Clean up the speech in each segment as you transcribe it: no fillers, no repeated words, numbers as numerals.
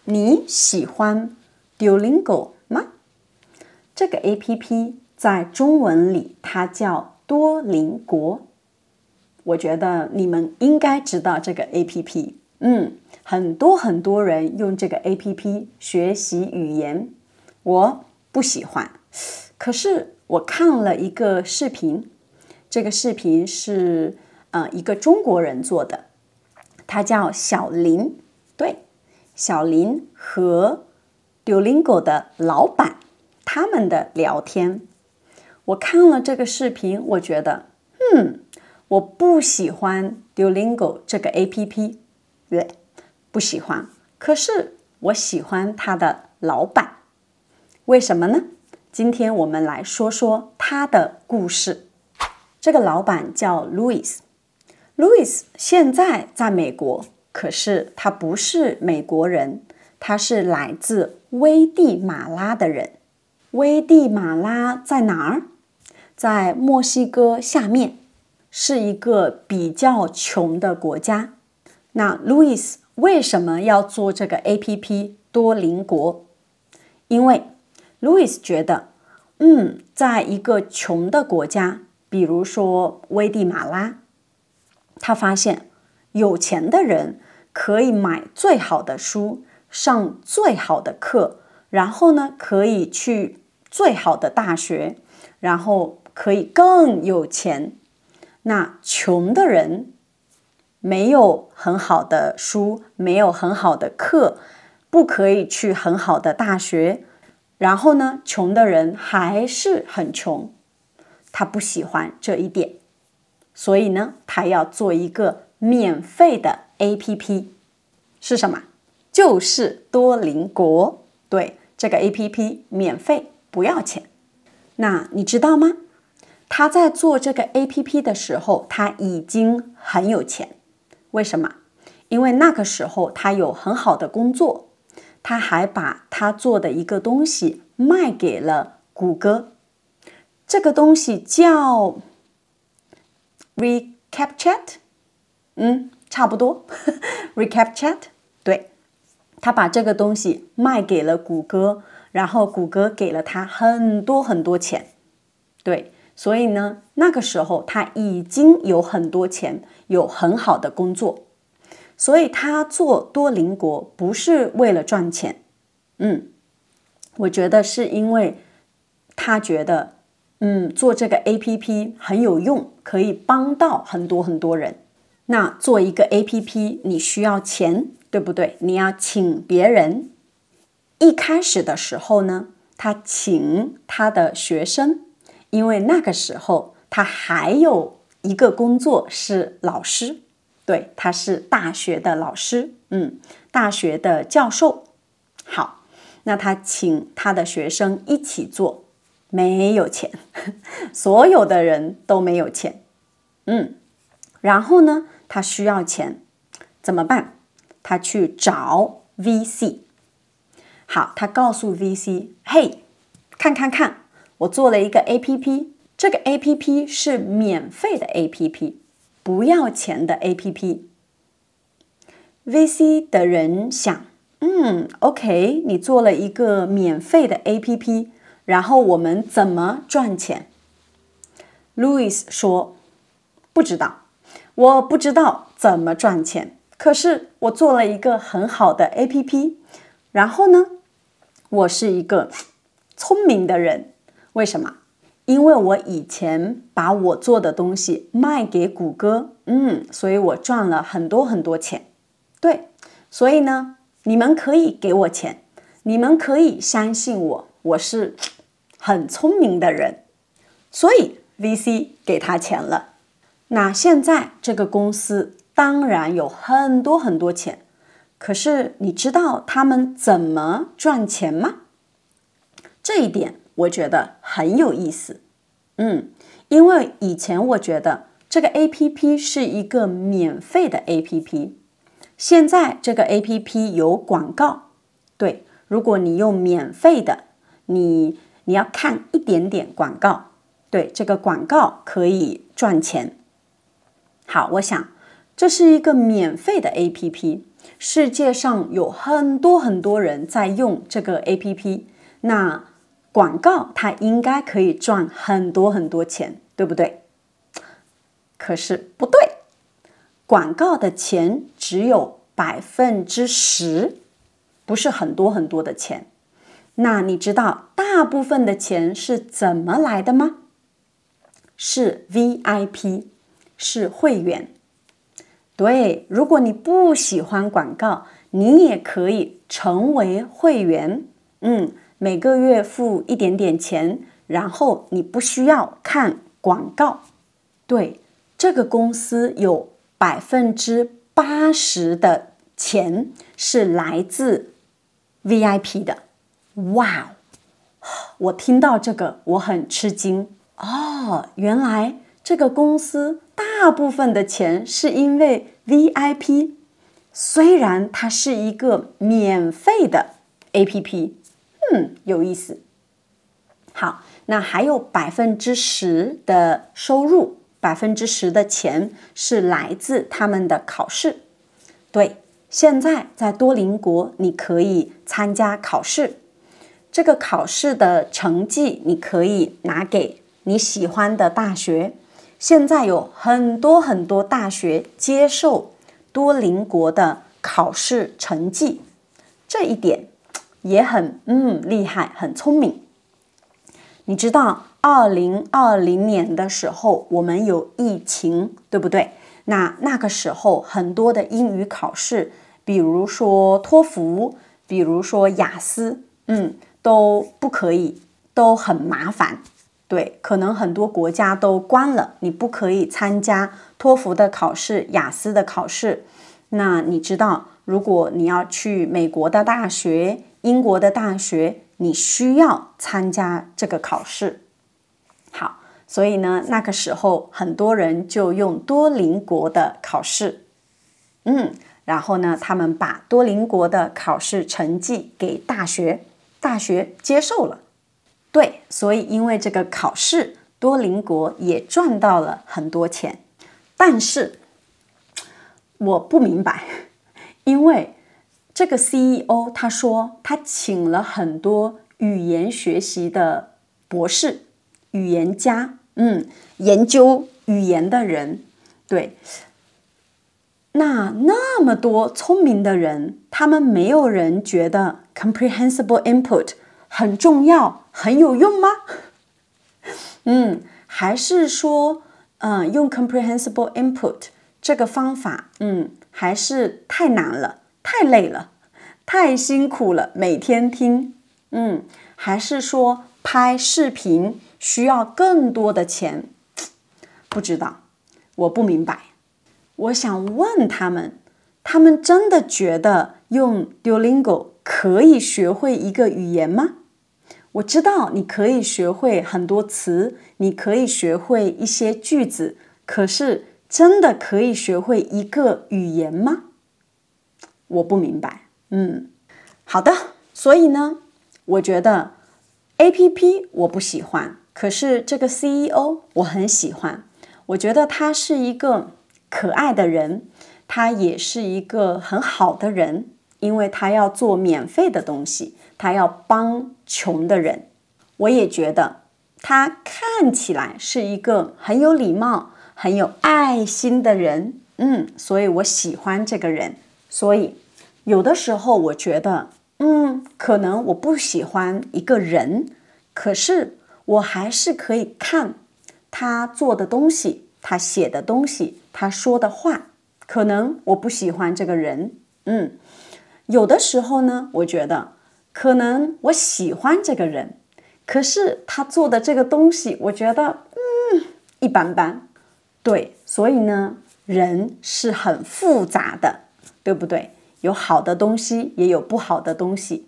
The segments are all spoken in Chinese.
你喜欢 Duolingo 吗？这个 APP 在中文里它叫多邻国。我觉得你们应该知道这个 APP。很多人用这个 APP 学习语言。我不喜欢，可是我看了一个视频，这个视频是一个中国人做的，他叫小林。对，小林和 Duolingo 的老板他们的聊天。我看了这个视频，我觉得我不喜欢 Duolingo 这个 APP， 对，不喜欢。可是我喜欢他的老板，为什么呢？今天我们来说说他的故事。这个老板叫 Louis。Louis 现在在美国，可是他不是美国人，他是来自危地马拉的人。危地马拉在哪儿？在墨西哥下面，是一个比较穷的国家。那 Louis 为什么要做这个 APP 多邻国？因为 Louis 觉得，在一个穷的国家，比如说危地马拉，他发现有钱的人可以买最好的书，上最好的课，然后呢，可以去最好的大学，然后可以更有钱。那穷的人没有很好的书，没有很好的课，不可以去很好的大学，然后呢，穷的人还是很穷。他不喜欢这一点，所以呢，他要做一个免费的 APP。 是什么？就是多邻国。对，这个 APP 免费，不要钱。那你知道吗？他在做这个 APP 的时候，他已经很有钱。为什么？因为那个时候他有很好的工作，他还把他做的一个东西卖给了谷歌。这个东西叫 ReCAPTChat， 差不多ReCAPTChat。 对，他把这个东西卖给了谷歌，然后谷歌给了他很多钱。对，所以呢，那个时候他已经有很多钱，有很好的工作，所以他做多邻国不是为了赚钱。我觉得是因为他觉得做这个 APP 很有用，可以帮到很多人。那做一个 APP 你需要钱，对不对？你要请别人。一开始的时候呢，他请他的学生，因为那个时候他还有一个工作是老师。对，他是大学的老师，大学的教授。好，那他请他的学生一起做，没有钱，所有的人都没有钱。然后呢，他需要钱，怎么办？他去找 VC。 好，他告诉 VC， 嘿，看，我做了一个 APP， 这个 APP 是免费的 APP， 不要钱的 APP。 VC 的人想OK， 你做了一个免费的 APP， 然后我们怎么赚钱？ Louis 说，不知道，我不知道怎么赚钱，可是我做了一个很好的 APP， 然后呢，我是一个聪明的人。为什么？因为我以前把我做的东西卖给谷歌，所以我赚了很多钱。对，所以呢，你们可以给我钱，你们可以相信我，我是很聪明的人，所以 VC 给他钱了。那现在这个公司当然有很多钱，可是你知道他们怎么赚钱吗？这一点我觉得很有意思。因为以前我觉得这个 APP 是一个免费的 APP， 现在这个 APP 有广告。对，如果你用免费的，你要看一点点广告。对，这个广告可以赚钱。好，我想这是一个免费的 APP，世界上有很多很多人在用这个 APP， 那广告它应该可以赚很多很多钱，对不对？可是不对，广告的钱只有10%，不是很多很多的钱。那你知道大部分的钱是怎么来的吗？是 VIP， 是会员。对，如果你不喜欢广告，你也可以成为会员。每个月付一点点钱，然后你不需要看广告。对，这个公司有80%的钱是来自 VIP 的。哇，我听到这个我很吃惊哦，原来这个公司大部分的钱是因为 VIP， 虽然它是一个免费的 APP， 有意思。好，那还有10%的收入，10%的钱是来自他们的考试。对，现在在多邻国你可以参加考试，这个考试的成绩你可以拿给你喜欢的大学。现在有很多很多大学接受多邻国的考试成绩，这一点也很厉害，很聪明。你知道2020年的时候我们有疫情，对不对？那个时候很多的英语考试，比如说托福，比如说雅思，都不可以，都很麻烦。对，可能很多国家都关了，你不可以参加托福的考试、雅思的考试。那你知道，如果你要去美国的大学、英国的大学，你需要参加这个考试。好，所以呢，那个时候很多人就用多邻国的考试。然后呢，他们把多邻国的考试成绩给大学，大学接受了。对，所以因为这个考试，多邻国也赚到了很多钱。但是我不明白，因为这个 CEO 他说他请了很多语言学习的博士、语言家，研究语言的人。对，那么多聪明的人，他们没有人觉得 comprehensible input 很重要、很有用吗？还是说，用 comprehensible input 这个方法，还是太难了、太累了、太辛苦了，每天听。还是说拍视频需要更多的钱？不知道，我不明白。我想问他们，他们真的觉得用 Duolingo 可以学会一个语言吗？我知道你可以学会很多词，你可以学会一些句子，可是真的可以学会一个语言吗？我不明白。好的，所以呢，我觉得 APP 我不喜欢，可是这个 CEO 我很喜欢。我觉得他是一个可爱的人，他也是一个很好的人，因为他要做免费的东西，他要帮穷的人。我也觉得他看起来是一个很有礼貌、很有爱心的人，所以我喜欢这个人。所以有的时候我觉得，可能我不喜欢一个人，可是我还是可以看他做的东西，他写的东西，他说的话。可能我不喜欢这个人，有的时候呢，我觉得可能我喜欢这个人，可是他做的这个东西，我觉得一般般。对，所以呢，人是很复杂的，对不对？有好的东西，也有不好的东西。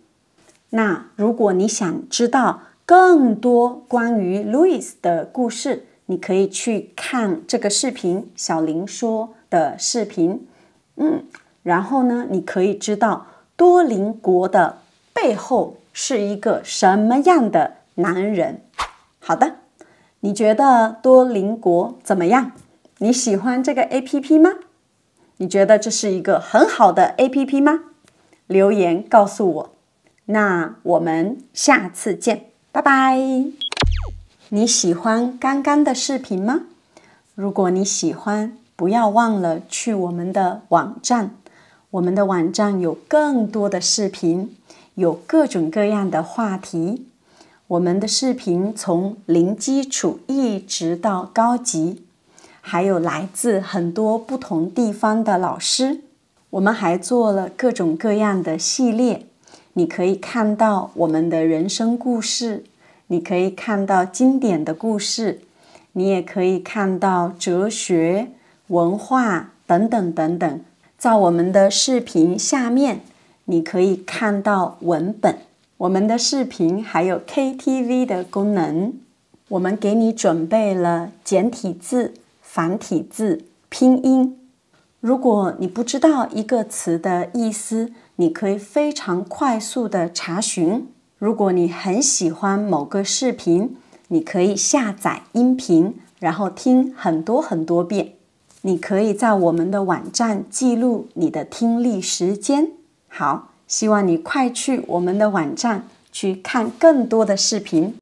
那如果你想知道更多关于 Louis 的故事，你可以去看这个视频，小林说的视频。然后呢，你可以知道多邻国的背后是一个什么样的男人。好的，你觉得多邻国怎么样？你喜欢这个 APP 吗？你觉得这是一个很好的 APP 吗？留言告诉我。那我们下次见，拜拜。你喜欢刚刚的视频吗？如果你喜欢，不要忘了去我们的网站。我们的网站有更多的视频，有各种各样的话题。我们的视频从零基础一直到高级，还有来自很多不同地方的老师。我们还做了各种各样的系列，你可以看到我们的人生故事，你可以看到经典的故事，你也可以看到哲学、文化等等等等。在我们的视频下面，你可以看到文本。我们的视频还有 KTV 的功能。我们给你准备了简体字、繁体字、拼音。如果你不知道一个词的意思，你可以非常快速的查询。如果你很喜欢某个视频，你可以下载音频，然后听很多很多遍。你可以在我们的网站记录你的听力时间。好，希望你快去我们的网站去看更多的视频。